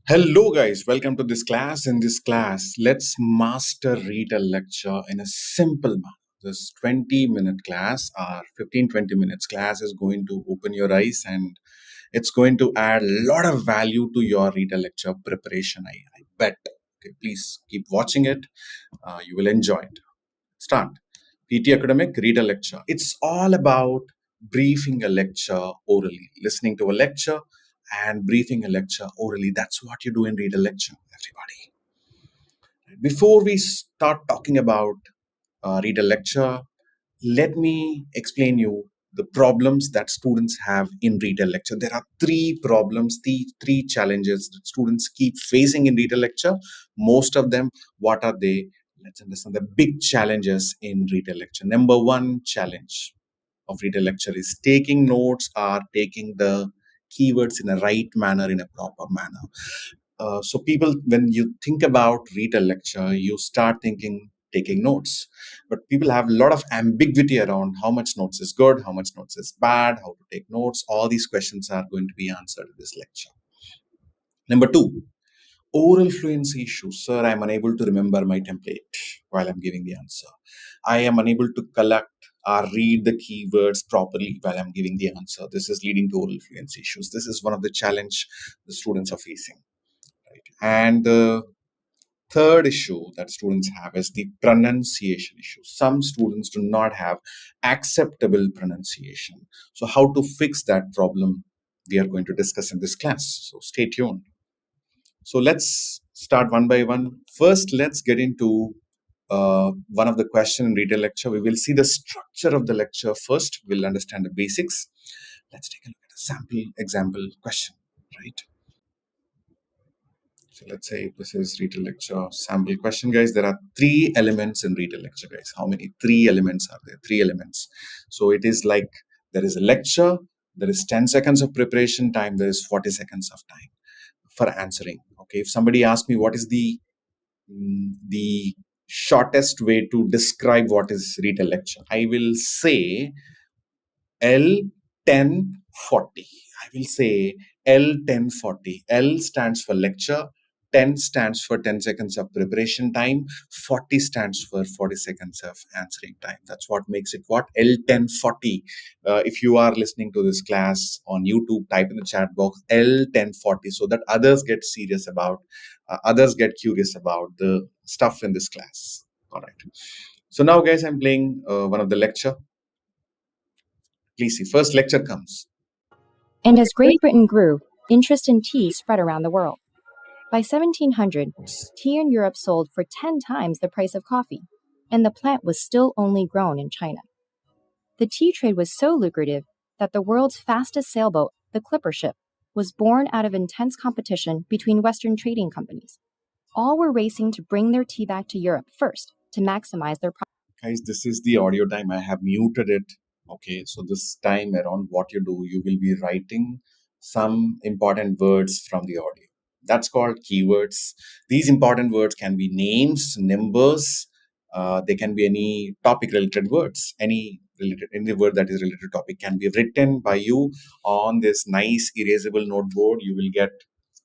Hello guys, welcome to this class. In this class, let's master Retell Lecture in a simple manner. This 20-minute class or 15-20 minutes class is going to open your eyes and it's going to add a lot of value to your Retell Lecture preparation. I bet. Okay, please keep watching it. You will enjoy it. Start. PT Academic Retell Lecture. It's all about briefing a lecture orally, listening to a lecture and briefing a lecture orally. That's what you do in Retell Lecture, everybody. Before we start talking about Retell Lecture, let me explain you the problems that students have in Retell Lecture. There are three problems, three challenges that students keep facing in Retell Lecture. Most of them, what are they? Let's understand the big challenges in Retell Lecture. Number one challenge of Retell Lecture is taking notes or taking the keywords in a right manner, in a proper manner. So people, when you think about Retell Lecture, you start thinking taking notes. But people have a lot of ambiguity around how much notes is good, how much notes is bad, how to take notes. All these questions are going to be answered in this lecture. Number two, oral fluency issues. Sir, I am unable to remember my template while I'm giving the answer. I am unable to collect or read the keywords properly while I'm giving the answer. This is leading to oral fluency issues. This is one of the challenge the students are facing. Right? And the third issue that students have is the pronunciation issue. Some students do not have acceptable pronunciation. So how to fix that problem, we are going to discuss in this class. So stay tuned. So let's start one by one. First, let's get into one of the question in Retell Lecture. We will see the structure of the lecture first. We'll understand the basics. Let's take a look at a sample example question, right? So let's say this is Retell Lecture sample question, guys. There are three elements in Retell Lecture, guys. How many? Three elements are there? Three elements. So it is like there is a lecture, there is 10 seconds of preparation time, there is 40 seconds of time for answering. Okay, if somebody asks me what is the shortest way to describe what is Retell Lecture, I will say L1040. I will say L1040. L stands for lecture, 10 stands for 10 seconds of preparation time, 40 stands for 40 seconds of answering time. That's what makes it what? L1040. If you are listening to this class on YouTube, type in the chat box L1040 so that others get serious about, others get curious about the stuff in this class. All right. So now, guys, I'm playing one of the lecture. Please see, first lecture comes. And as Great Britain grew, interest in tea spread around the world. By 1700, tea in Europe sold for 10 times the price of coffee, and the plant was still only grown in China. The tea trade was so lucrative that the world's fastest sailboat, the clipper ship, was born out of intense competition between Western trading companies. All were racing to bring their tea back to Europe first to maximize their profit. Guys, this is the audio time. I have muted it. Okay, so this time around, what you do, you will be writing some important words from the audio. That's called keywords. These important words can be names, numbers. They can be any topic-related words. Any word that is related to topic can be written by you on this nice erasable noteboard. You will get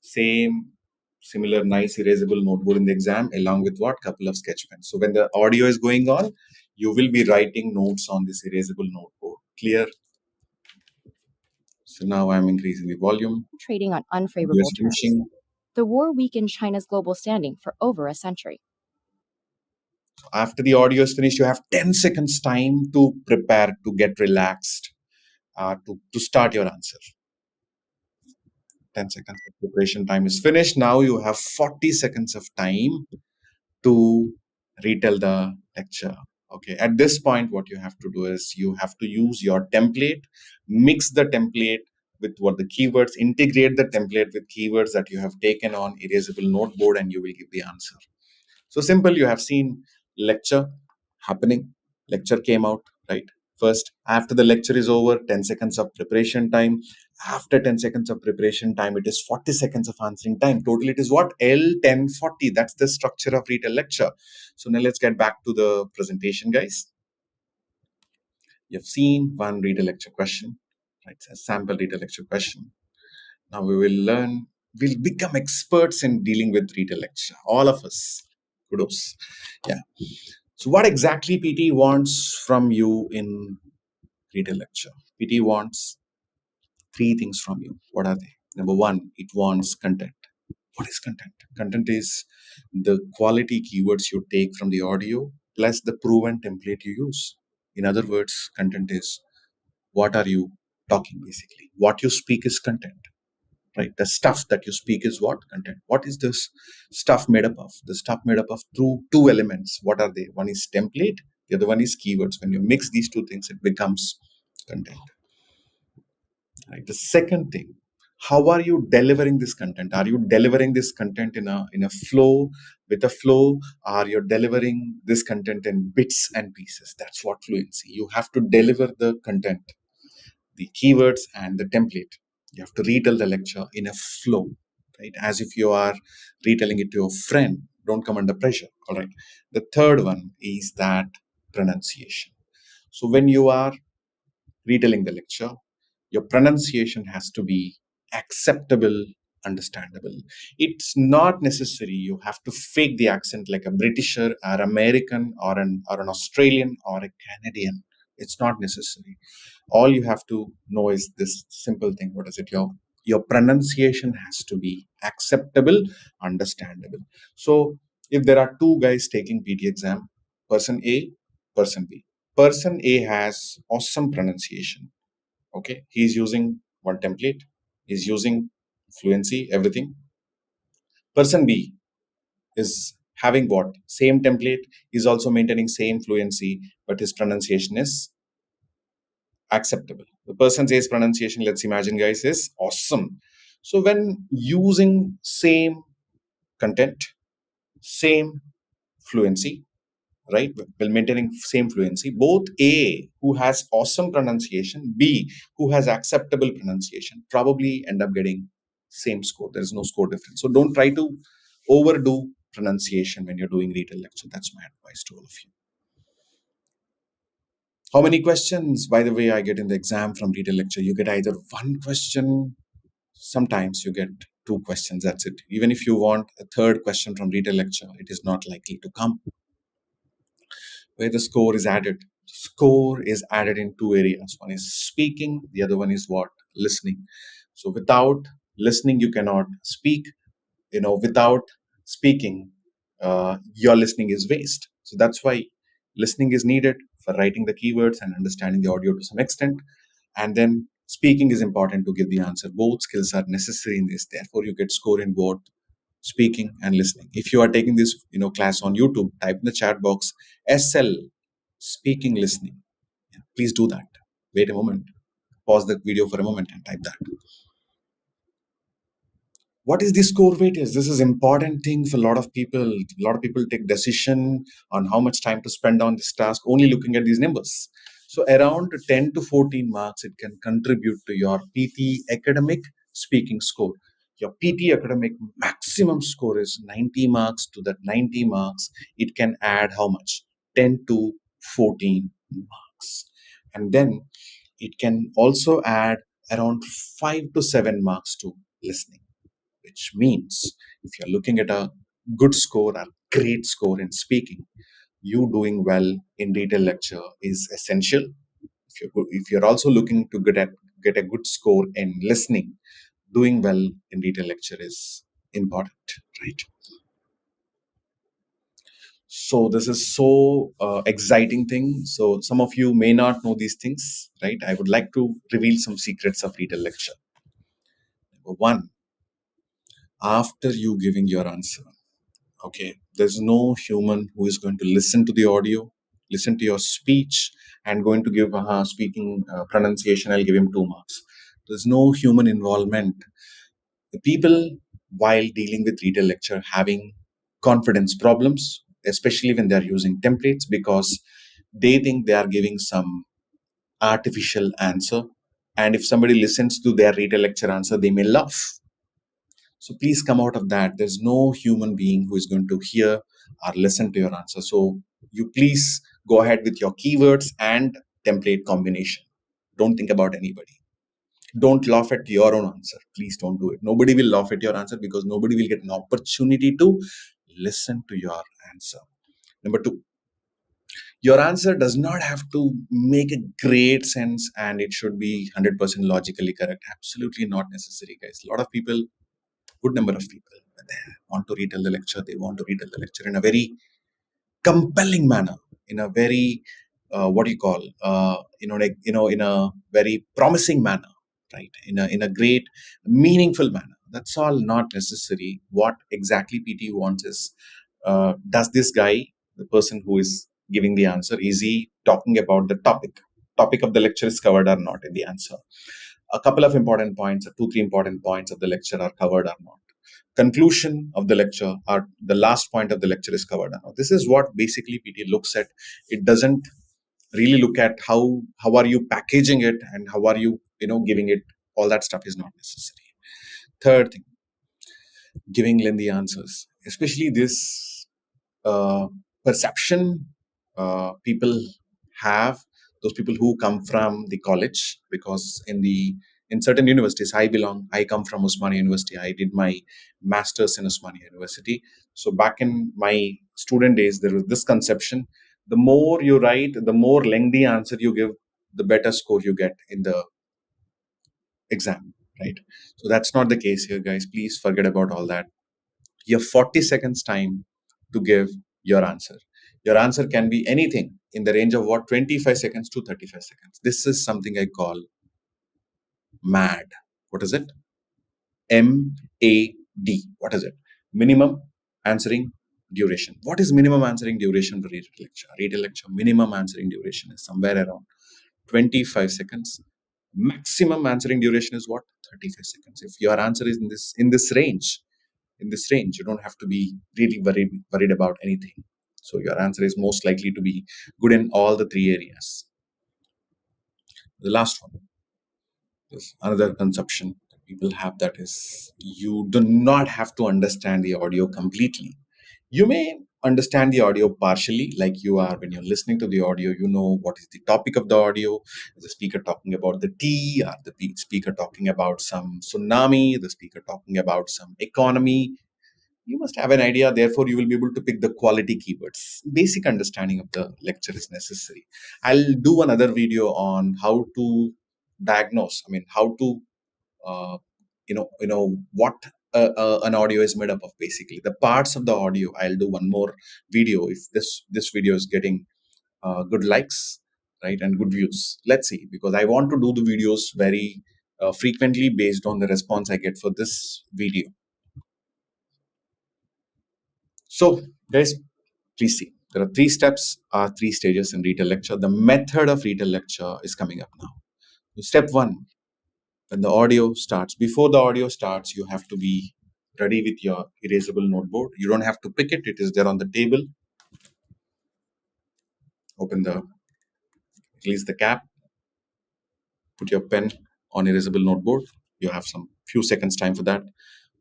similar nice erasable noteboard in the exam along with what? Couple of sketch pens. So when the audio is going on, you will be writing notes on this erasable noteboard. Clear? So now I'm increasing the volume. Trading on unfavorable terms. The war weakened China's global standing for over a century. After the audio is finished, you have 10 seconds time to prepare, to get relaxed, to start your answer. 10 seconds of preparation time is finished. Now you have 40 seconds of time to retell the lecture. Okay, at this point, what you have to do is you have to use your template, mix the template with what the keywords, integrate the template with keywords that you have taken on erasable noteboard, and you will give the answer. So simple, you have seen lecture happening, lecture came out, right? First, after the lecture is over, 10 seconds of preparation time. After 10 seconds of preparation time, it is 40 seconds of answering time. Total, it is what? L1040. That's the structure of Retell Lecture. So now let's get back to the presentation, guys. You've seen one Retell Lecture question, right? A sample Retell Lecture question. Now we will learn will become experts in dealing with Retell Lecture. All of us. Kudos. Yeah. So what exactly PT wants from you in Retell Lecture? PT wants three things from you. What are they? Number one, it wants content. What is content? Content is the quality keywords you take from the audio plus the proven template you use. In other words, content is what are you talking basically. What you speak is content, right? The stuff that you speak is what? Content. What is this stuff made up of? The stuff made up of two elements. What are they? One is template, the other one is keywords. When you mix these two things, it becomes content. Right. The second thing, how are you delivering this content? Are you delivering this content in a flow, with a flow? Are you delivering this content in bits and pieces? That's what fluency. You have to deliver the content, the keywords and the template. You have to retell the lecture in a flow, right? As if you are retelling it to a friend. Don't come under pressure. All right. The third one is that pronunciation. So when you are retelling the lecture, your pronunciation has to be acceptable, understandable. It's not necessary you have to fake the accent like a Britisher or American or an Australian or a Canadian. It's not necessary. All you have to know is this simple thing. What is it? Your pronunciation has to be acceptable, understandable. So if there are two guys taking PT exam, person A, person B. Person A has awesome pronunciation. Okay, he's using one template, he's using fluency, everything. Person B is having what? Same template, he's also maintaining same fluency, but his pronunciation is acceptable. The person A's pronunciation, let's imagine, guys, is awesome. So when using same content, same fluency, right, while maintaining same fluency, both A, who has awesome pronunciation, B, who has acceptable pronunciation, probably end up getting same score. There's no score difference. So don't try to overdo pronunciation when you're doing Retell Lecture. That's my advice to all of you. How many questions, by the way, I get in the exam from Retell Lecture? You get either one question, sometimes you get two questions. That's it. Even if you want a third question from Retell Lecture, it is not likely to come. Where the score is added. Score is added in two areas. One is speaking, the other one is what? Listening. So without listening, you cannot speak. Without speaking, your listening is waste. So that's why listening is needed for writing the keywords and understanding the audio to some extent. And then speaking is important to give the answer. Both skills are necessary in this. Therefore, you get score in both speaking and listening. If you are taking this class on YouTube, type in the chat box SL speaking listening. Yeah, please do that. Wait a moment, pause the video for a moment and type that. What is the score weightage? This is important thing for a lot of people. A lot of people take decision on how much time to spend on this task only looking at these numbers. So around 10 to 14 marks it can contribute to your PT academic speaking score. Your PT academic maximum score is 90 marks. To that 90 marks it can add how much? 10 to 14 marks. And then it can also add around 5 to 7 marks to listening, which means if you're looking at a good score or great score in speaking, you doing well in Retell Lecture is essential. If you're also looking to get a good score in listening, doing well in Retell Lecture is important, right? So this is so exciting thing. So some of you may not know these things, right? I would like to reveal some secrets of Retell Lecture. Number one, after you giving your answer, okay, there's no human who is going to listen to the audio, listen to your speech, and going to give speaking pronunciation. I'll give him 2 marks. There's no human involvement. The people, while dealing with Retell Lecture, having confidence problems, especially when they're using templates, because they think they are giving some artificial answer. And if somebody listens to their Retell Lecture answer, they may laugh. So please come out of that. There's no human being who is going to hear or listen to your answer. So you please go ahead with your keywords and template combination. Don't think about anybody. Don't laugh at your own answer. Please don't do it. Nobody will laugh at your answer because nobody will get an opportunity to listen to your answer. Number two, your answer does not have to make a great sense and it should be 100% logically correct. Absolutely not necessary, guys. A lot of people, good number of people, when they want to retell the lecture, they want to retell the lecture in a very compelling manner, in a very what do you call in a very promising manner, right? In a great meaningful manner. That's all not necessary. What exactly PT wants is, does this guy, the person who is giving the answer, is he talking about the topic of the lecture is covered or not in the answer? A couple of important points, or two three important points of the lecture are covered or not. Conclusion of the lecture, or the last point of the lecture is covered. Now, this is what basically PT looks at. It doesn't really look at how are you packaging it and how are you giving it. All that stuff is not necessary. Third thing, giving lengthy answers, especially this perception people have, those people who come from the college, because in certain universities, I come from Usmania University. I did my masters in Usmania University. So back in my student days, there was this conception: the more you write, the more lengthy answer you give, the better score you get in the exam, right? So that's not the case here, guys. Please forget about all that. You have 40 seconds time to give your answer. Your answer can be anything in the range of 25 seconds to 35 seconds. This is something I call MAD. What is it? MAD. What is it? Minimum answering duration. What is minimum answering duration for retell lecture? Retell lecture minimum answering duration is somewhere around 25 seconds. Maximum answering duration is what? 35 seconds. If your answer is in this range, you don't have to be really worried about anything. So your answer is most likely to be good in all the three areas. The last one is another conception that people have, that is, you do not have to understand the audio completely. You may understand the audio partially, like you are when you're listening to the audio. You know what is the topic of the audio. Is the speaker talking about the tea? Or the speaker talking about some tsunami? The speaker talking about some economy? You must have an idea. Therefore, you will be able to pick the quality keywords. Basic understanding of the lecture is necessary. I'll do another video on how to diagnose. I mean, how to what an audio is made up of. Basically, the parts of the audio. I'll do one more video if this video is getting good likes, right, and good views. Let's see, because I want to do the videos very frequently based on the response I get for this video. So, guys, please see. There are three steps, three stages in Retell Lecture. The method of Retell Lecture is coming up now. So step one, when the audio starts, before the audio starts, you have to be ready with your erasable noteboard. You don't have to pick it. It is there on the table. Release the cap, put your pen on erasable noteboard. You have some few seconds time for that.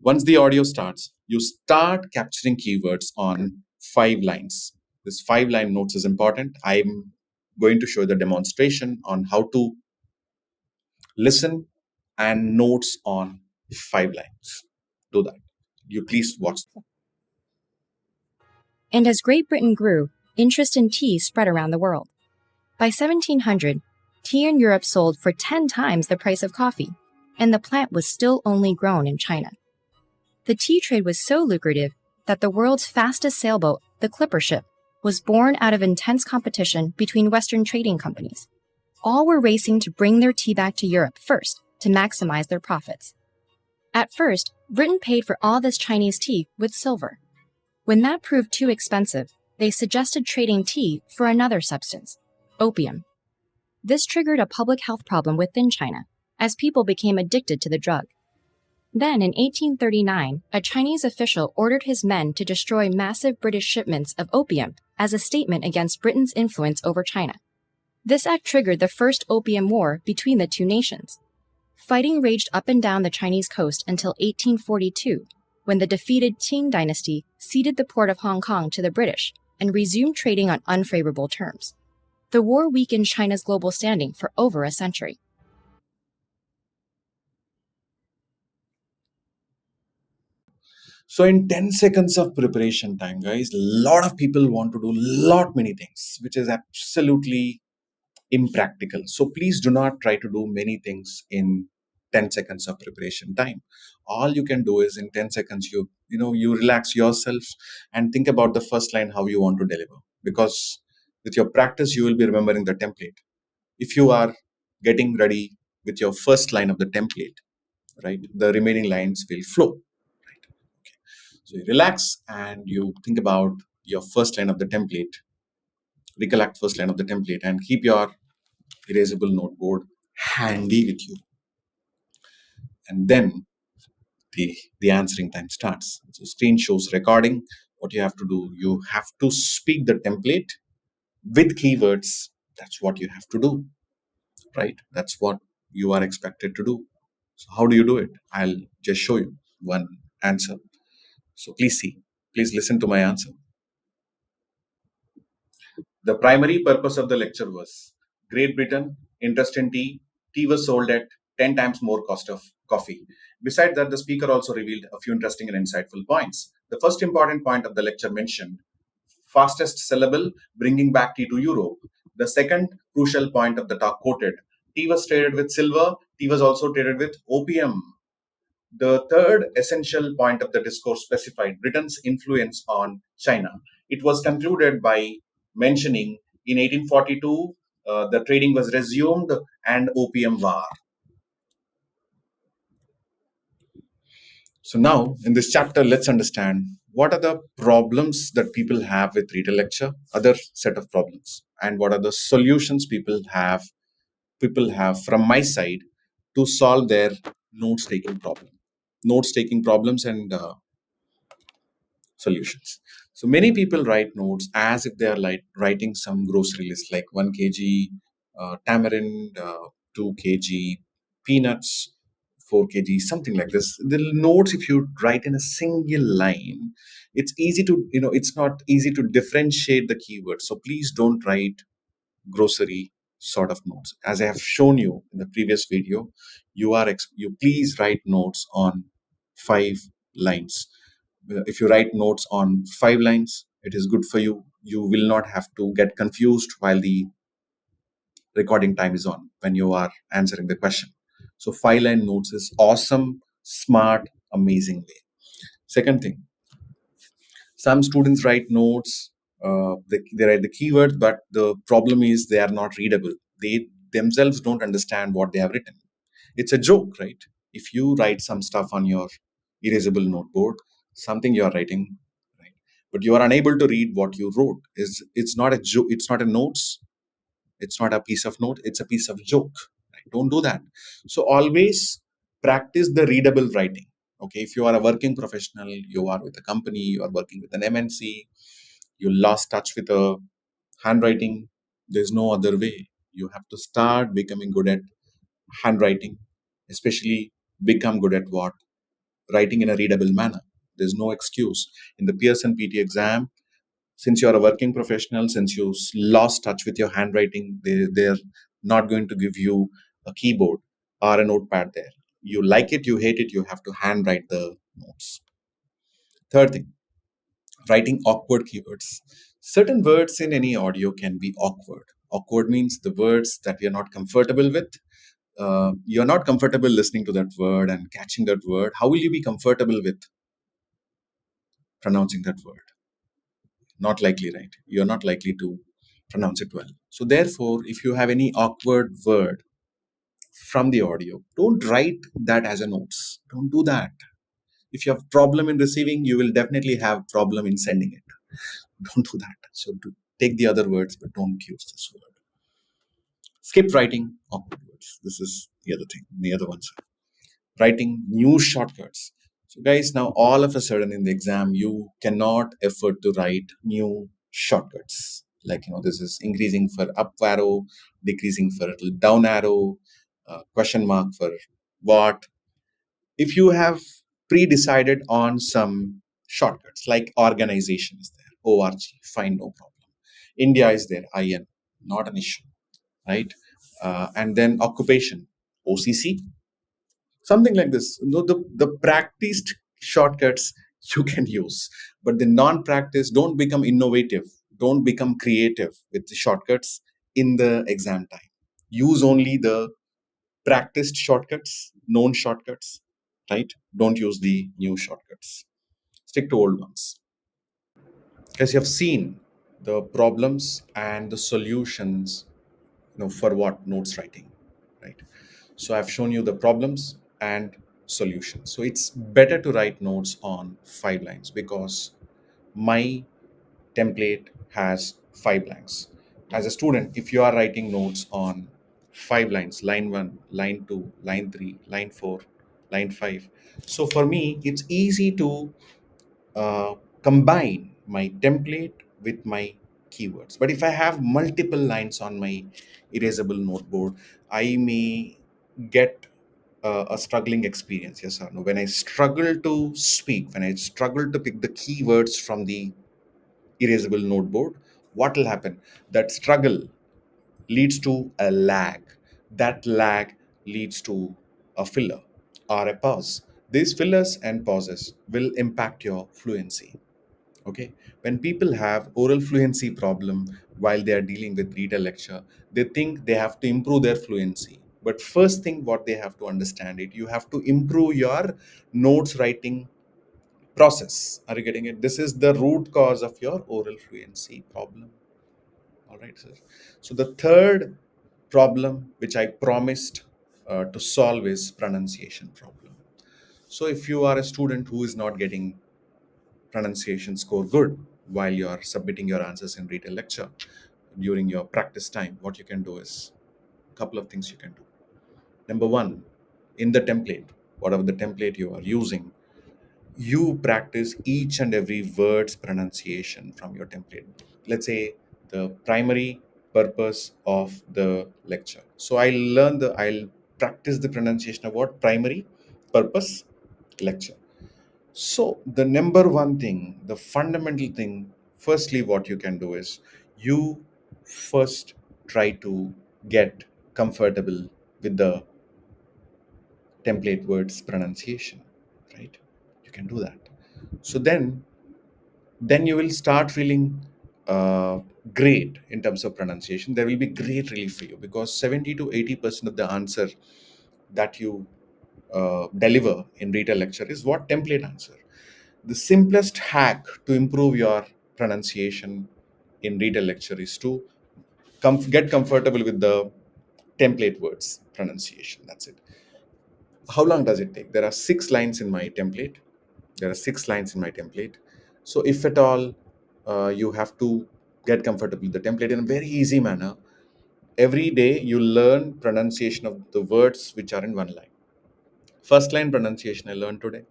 Once the audio starts, you start capturing keywords on 5 lines. This 5-line notes is important. I'm going to show the demonstration on how to listen and notes on 5 lines. Do that. You please watch. And as Great Britain grew, interest in tea spread around the world. By 1700, tea in Europe sold for 10 times the price of coffee, and the plant was still only grown in China. The tea trade was so lucrative that the world's fastest sailboat, the clipper ship, was born out of intense competition between Western trading companies. All were racing to bring their tea back to Europe first to maximize their profits. At first, Britain paid for all this Chinese tea with silver. When that proved too expensive, they suggested trading tea for another substance, opium. This triggered a public health problem within China, as people became addicted to the drug. Then, in 1839, a Chinese official ordered his men to destroy massive British shipments of opium as a statement against Britain's influence over China. This act triggered the First Opium War between the two nations. Fighting raged up and down the Chinese coast until 1842, when the defeated Qing dynasty ceded the port of Hong Kong to the British and resumed trading on unfavorable terms. The war weakened China's global standing for over a century. So in 10 seconds of preparation time, guys, a lot of people want to do lot many things, which is absolutely impractical. So please do not try to do many things in 10 seconds of preparation time. All you can do is in 10 seconds, you relax yourself and think about the first line, how you want to deliver. Because with your practice, you will be remembering the template. If you are getting ready with your first line of the template, right, the remaining lines will flow. Right? Okay. So you relax and you think about your first line of the template, recollect first line of the template, and keep your erasable noteboard handy with you. And then the answering time starts. So screen shows recording. What you have to do, you have to speak the template with keywords. That's what you have to do, right? That's what you are expected to do. So how do you do it? I'll just show you one answer. So please see, please listen to my answer. The primary purpose of the lecture was Great Britain, interest in tea. Tea was sold at 10 times more cost of coffee. Besides that, the speaker also revealed a few interesting and insightful points. The first important point of the lecture mentioned fastest sellable, bringing back tea to Europe. The second crucial point of the talk quoted tea was traded with silver, tea was also traded with opium. The third essential point of the discourse specified Britain's influence on China. It was concluded by mentioning in 1842 the trading was resumed and opium war. So now in this chapter, let's understand what are the problems that people have with Retell Lecture, other set of problems, and what are the solutions people have from my side to solve their notes taking problems and solutions. So many people write notes as if they are like writing some grocery list, like 1 kg tamarind, 2 kg peanuts, 4 kg, something like this. The notes, if you write in a single line, it's not easy to differentiate the keywords. So please don't write grocery sort of notes. As I have shown you in the previous video, you please write notes on 5 lines. If you write notes on 5 lines, it is good for you. You will not have to get confused while the recording time is on when you are answering the question. So 5 line notes is awesome, smart, amazing way. Second thing, some students write notes, they write the keywords, but the problem is they are not readable. They themselves don't understand what they have written. It's a joke, right? If you write some stuff on your erasable noteboard, something you are writing, right, but you are unable to read what you wrote, is it's not a joke, it's not a notes, it's not a piece of note, it's a piece of joke. Right? Don't do that. So always practice the readable writing. Okay, if you are a working professional, you are with a company, you are working with an MNC, you lost touch with a handwriting, there's no other way. You have to start becoming good at handwriting, especially become good at what? Writing in a readable manner. There's no excuse. In the Pearson PT exam, since you're a working professional, since you lost touch with your handwriting, they're not going to give you a keyboard or a notepad there. You like it, you hate it, you have to handwrite the notes. Third thing, writing awkward keywords. Certain words in any audio can be awkward. Awkward means the words that you're not comfortable with. You're not comfortable listening to that word and catching that word. How will you be comfortable with pronouncing that word? Not likely, right? You're not likely to pronounce it well. So, therefore, if you have any awkward word from the audio, don't write that as a notes. Don't do that. If you have problem in receiving, you will definitely have problem in sending it. Don't do that. So, take the other words, but don't use this word. Skip writing awkward words. This is the other thing. The other ones, writing new shortcuts. So, guys, now all of a sudden in the exam, you cannot afford to write new shortcuts. Like, this is increasing for up arrow, decreasing for down arrow, question mark for what. If you have pre-decided on some shortcuts, like organization is there, ORG, fine, no problem. India is there, IN, not an issue, right? And then occupation, OCC, something like this. The practiced shortcuts you can use. But the non-practice, don't become innovative, don't become creative with the shortcuts in the exam time. Use only the practiced shortcuts, known shortcuts, right? Don't use the new shortcuts. Stick to old ones. Because you have seen the problems and the solutions, for what notes writing, right? So I've shown you the problems and solutions. So it's better to write notes on 5 lines because my template has 5 lines. As a student, if you are writing notes on 5 lines, line 1, line 2, line 3, line 4, line 5, so for me it's easy to combine my template with my keywords. But if I have multiple lines on my erasable noteboard, I may get a struggling experience. Yes or no? When I struggle to speak, when I struggle to pick the keywords from the erasable noteboard, what will happen? That struggle leads to a lag. That lag leads to a filler or a pause. These fillers and pauses will impact your fluency. Okay, when people have oral fluency problem while they are dealing with reader lecture, they think they have to improve their fluency. But first thing what they have to understand it, you have to improve your notes writing process. Are you getting it? This is the root cause of your oral fluency problem. All right, sir. So the third problem which I promised to solve is pronunciation problem. So if you are a student who is not getting pronunciation score good while you are submitting your answers in Retell Lecture during your practice time, what you can do is a couple of things you can do. Number one, in the template, whatever the template you are using, you practice each and every word's pronunciation from your template. Let's say the primary purpose of the lecture. So I'll practice the pronunciation of what? Primary purpose lecture. So, the number one thing, the fundamental thing, firstly, what you can do is you first try to get comfortable with the template words pronunciation, right? You can do that. So then you will start feeling great in terms of pronunciation. There will be great relief for you because 70 to 80% of the answer that you deliver in retail lecture is what? Template answer. The simplest hack to improve your pronunciation in retail lecture is to get comfortable with the template words pronunciation. That's it. How long does it take? There are 6 lines in my template. There are 6 lines in my template. So if at all you have to get comfortable with the template in a very easy manner, every day you learn pronunciation of the words which are in one line. First line pronunciation I learned today.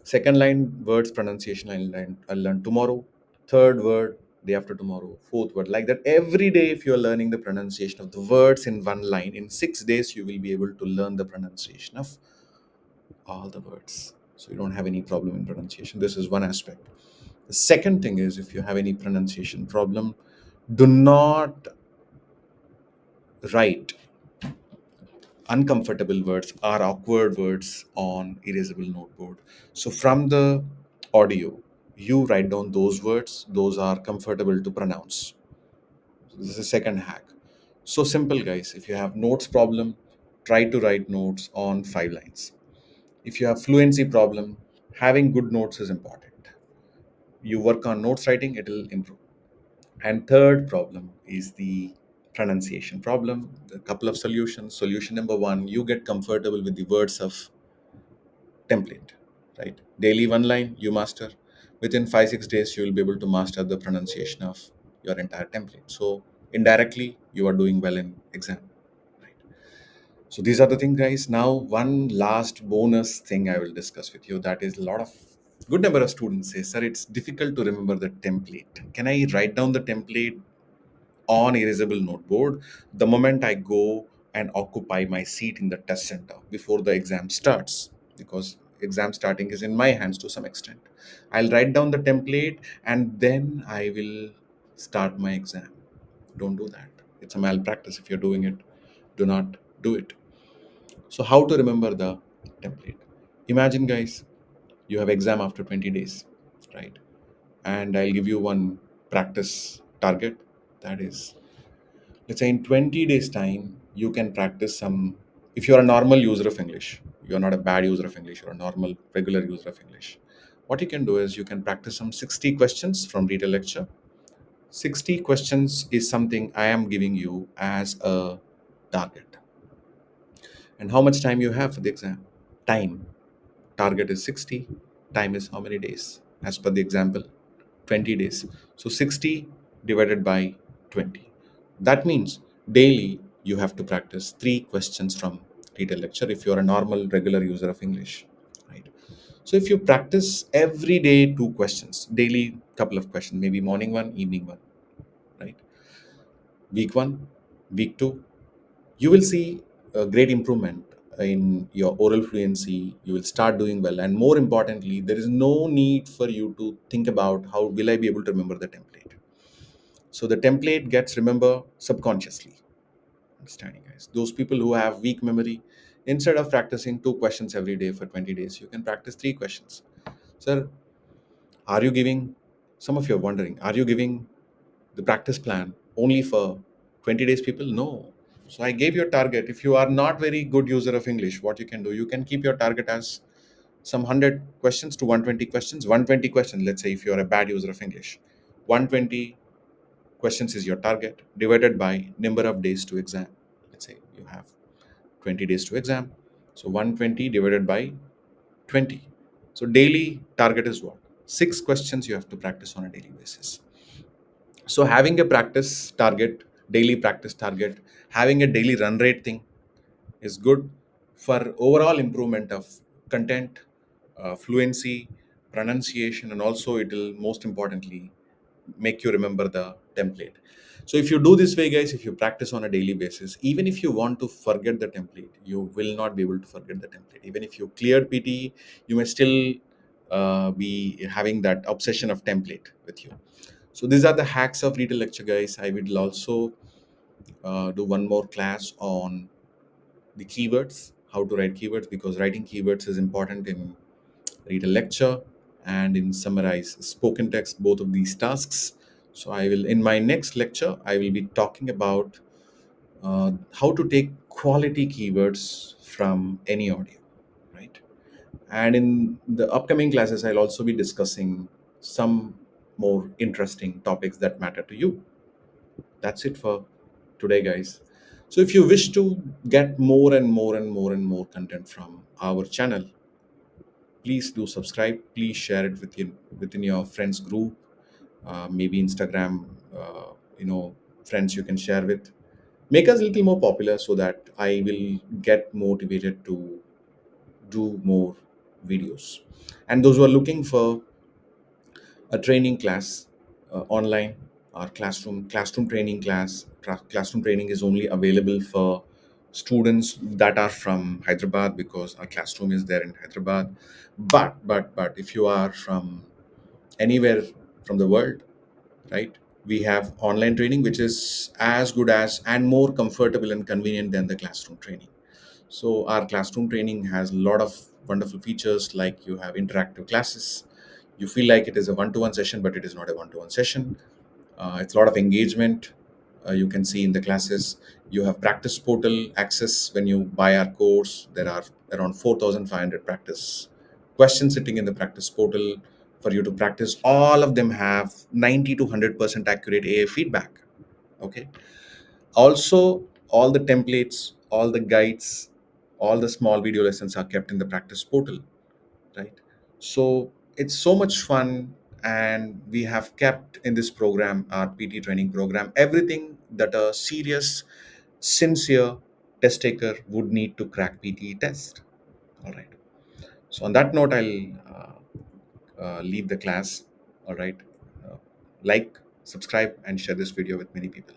Second line words pronunciation I'll learn tomorrow. Third word day after tomorrow. Fourth word, like that. Every day, if you are learning the pronunciation of the words in one line, in 6 days you will be able to learn the pronunciation of all the words. So you don't have any problem in pronunciation. This is one aspect. The second thing is, if you have any pronunciation problem, do not write uncomfortable words or awkward words on erasable noteboard. So from the audio, you write down those words, those are comfortable to pronounce. So this is the second hack. So simple, guys. If you have notes problem, try to write notes on 5 lines. If you have fluency problem, having good notes is important. You work on notes writing, it will improve. And third problem is the pronunciation problem. A couple of solutions. Solution number one, you get comfortable with the words of template, right? Daily one line, you master. Within 5, 6 days, you will be able to master the pronunciation of your entire template. So indirectly, you are doing well in exam, right? So these are the things, guys. Now, one last bonus thing I will discuss with you. That is, a lot of good number of students say, "Sir, it's difficult to remember the template. Can I write down the template on erasable noteboard the moment I go and occupy my seat in the test center before the exam starts?" Because exam starting is in my hands to some extent. I'll write down the template and then I will start my exam. Don't do that. It's a malpractice if you're doing it. Do not do it. So how to remember the template? Imagine, guys, You have exam after 20 days, right? And I'll give you one practice target. That is, let's say in 20 days time you can practice some. If you're a normal user of English, you're not a bad user of English, you're a normal regular user of English, what you can do is you can practice some 60 questions from Retell Lecture. 60 questions is something I am giving you as a target. And how much time you have for the exam? Time. Target is 60. Time is how many days? As per the example, 20 days. So 60 divided by 20. That means daily you have to practice 3 questions from Retell Lecture if you're a normal regular user of English. Right. So if you practice every day 2 questions, daily couple of questions, maybe morning one, evening one, right? Week one, week two, you will see a great improvement in your oral fluency. You will start doing well, and more importantly, there is no need for you to think about how will I be able to remember the template. So the template gets remembered subconsciously. Understanding, guys? Those people who have weak memory, instead of practicing 2 questions every day for 20 days, you can practice 3 questions. Sir, are you giving, some of you are wondering, are you giving the practice plan only for 20 days people? No. So I gave you a target. If you are not very good user of English, what you can do, you can keep your target as some 100 questions to 120 questions. 120 questions, let's say if you're a bad user of English, 120 questions is your target divided by number of days to exam. Let's say you have 20 days to exam. So 120 divided by 20. So daily target is what? 6 questions you have to practice on a daily basis. So having a practice target, daily practice target, having a daily run rate thing is good for overall improvement of content, fluency, pronunciation, and also it will most importantly make you remember the template. So if you do this way, guys, if you practice on a daily basis, even if you want to forget the template, you will not be able to forget the template. Even if you cleared PTE, you may still be having that obsession of template with you. So these are the hacks of Retell Lecture, guys. I will also do one more class on the keywords, how to write keywords, because writing keywords is important in Retell Lecture and in summarize spoken text, both of these tasks. So I will, in my next lecture, I will be talking about how to take quality keywords from any audio, right? And in the upcoming classes, I'll also be discussing some more interesting topics that matter to you. That's it for today, guys. So if you wish to get more and more and more and more content from our channel, please do subscribe. Please share it within your friends group, maybe Instagram, friends you can share with. Make us a little more popular so that I will get motivated to do more videos. And those who are looking for a training class online, our classroom training classroom training is only available for students that are from Hyderabad, because our classroom is there in Hyderabad. But if you are from anywhere from the world, right, we have online training which is as good as and more comfortable and convenient than the classroom training. So our classroom training has a lot of wonderful features, like you have interactive classes. You feel like it is a one-to-one session, but it is not a one-to-one session. It's a lot of engagement. You can see in the classes. You have practice portal access. When you buy our course, there are around 4,500 practice questions sitting in the practice portal for you to practice. All of them have 90 to 100% accurate AA feedback. Okay. Also, all the templates, all the guides, all the small video lessons are kept in the practice portal, right? So it's so much fun, and we have kept in this program, our PT training program, everything that a serious, sincere test taker would need to crack PTE test. All right. So on that note, I'll leave the class. All right. Like, subscribe, and share this video with many people.